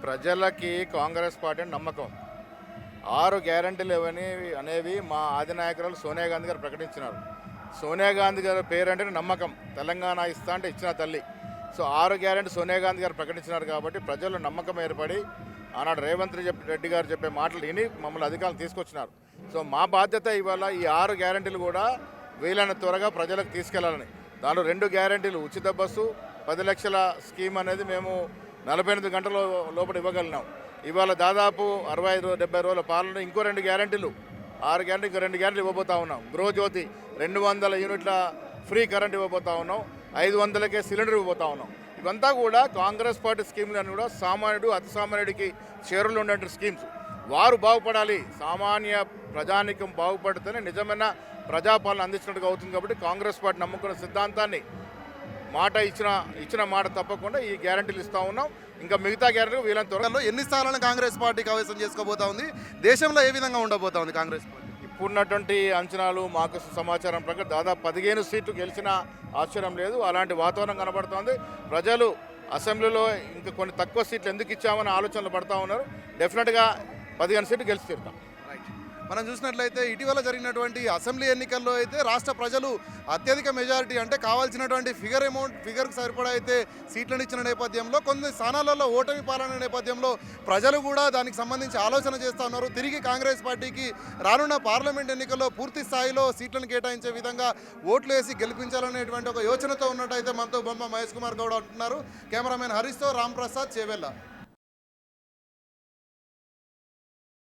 ప్రజలకి కాంగ్రెస్ పార్టీ అంటే నమ్మకం. 6 గ్యారంటీలు అనేవి మా అధినాయకురాలు సోనియా గాంధీ గారు ప్రకటించినారు. సోనియా గాంధీ గారి పేరంటేనే నమ్మకం. తెలంగాణ ఇస్తా అంటే ఇచ్చిన తల్లి. సో 6 గ్యారంటీ సోనియా గాంధీ గారు ప్రకటించినారు కాబట్టి ప్రజల్లో నమ్మకం ఏర్పడి ఆనాడు రేవంత్ రెడ్డి గారు చెప్పే మాటలు విని మమ్మల్ని అధికారులు తీసుకొచ్చినారు. సో మా బాధ్యత ఇవాళ ఈ 6 గ్యారంటీలు కూడా వీలైన త్వరగా ప్రజలకు తీసుకెళ్లాలని. దానిలో 2 గ్యారంటీలు ఉచిత బస్సు 10 లక్షల స్కీమ్ అనేది మేము 48 గంటల లోపల ఇవ్వగలిగినాం. ఇవాళ దాదాపు 65-70 రోజుల పాలన ఇంకో 2 గ్యారంటీలు 6 గ్యారంటీ ఇంకో 2 గ్యారంటీలు ఇవ్వబోతా ఉన్నాం. గృహజ్యోతి 200 యూనిట్ల ఫ్రీ కరెంట్ ఇవ్వబోతా ఉన్నాం. 500కే సిలిండర్ ఇవ్వబోతా ఉన్నాం. ఇవంతా కూడా కాంగ్రెస్ పార్టీ స్కీమ్లను కూడా సామాన్యుడు అతి సామాన్యుడికి చేరులు ఉండే స్కీమ్స్. వారు బాగుపడాలి, సామాన్య ప్రజానికం బాగుపడితేనే నిజమైన ప్రజాపాలన అందించినట్టుగా అవుతుంది. కాబట్టి కాంగ్రెస్ పార్టీ నమ్ముకున్న సిద్ధాంతాన్ని మాట ఇచ్చిన మాట తప్పకుండా ఈ గ్యారంటీలు ఇస్తూ ఉన్నాం. ఇంకా మిగతా గ్యారంటీలు వీళ్ళని త్వరలో ఎన్ని స్థానాలను కాంగ్రెస్ పార్టీ కైవసం చేసుకోబోతా ఉంది, దేశంలో ఏ విధంగా ఉండబోతా ఉంది కాంగ్రెస్ పార్టీ? ఇప్పుడున్నటువంటి అంచనాలు మాకు సమాచారం ప్రకారం దాదాపు 15 సీట్లు గెలిచిన ఆశ్చర్యం లేదు. అలాంటి వాతావరణం కనబడుతోంది. ప్రజలు అసెంబ్లీలో ఇంకా కొన్ని తక్కువ సీట్లు ఎందుకు ఇచ్చామని ఆలోచనలు పడతా ఉన్నారు. డెఫినెట్గా 15 సీట్లు గెలిచి తీరుతాం. మనం చూసినట్లయితే ఇటీవల జరిగినటువంటి అసెంబ్లీ ఎన్నికల్లో అయితే రాష్ట్ర ప్రజలు అత్యధిక మెజారిటీ అంటే కావాల్సినటువంటి ఫిగర్కి సరిపడా అయితే సీట్లను ఇచ్చిన నేపథ్యంలో కొన్ని స్థానాలలో ఓటమి పాలన నేపథ్యంలో ప్రజలు కూడా దానికి సంబంధించి ఆలోచన చేస్తూ ఉన్నారు. తిరిగి కాంగ్రెస్ పార్టీకి రానున్న పార్లమెంట్ ఎన్నికల్లో పూర్తి స్థాయిలో సీట్లను కేటాయించే విధంగా ఓట్లు వేసి గెలిపించాలనేటువంటి ఒక యోచనతో ఉన్నట్టయితే మనతో బొమ్మ మహేష్ కుమార్ గౌడ్ అంటున్నారు. కెమెరామెన్ హరీష్తో రామ్ ప్రసాద్ చేవెళ్ళ.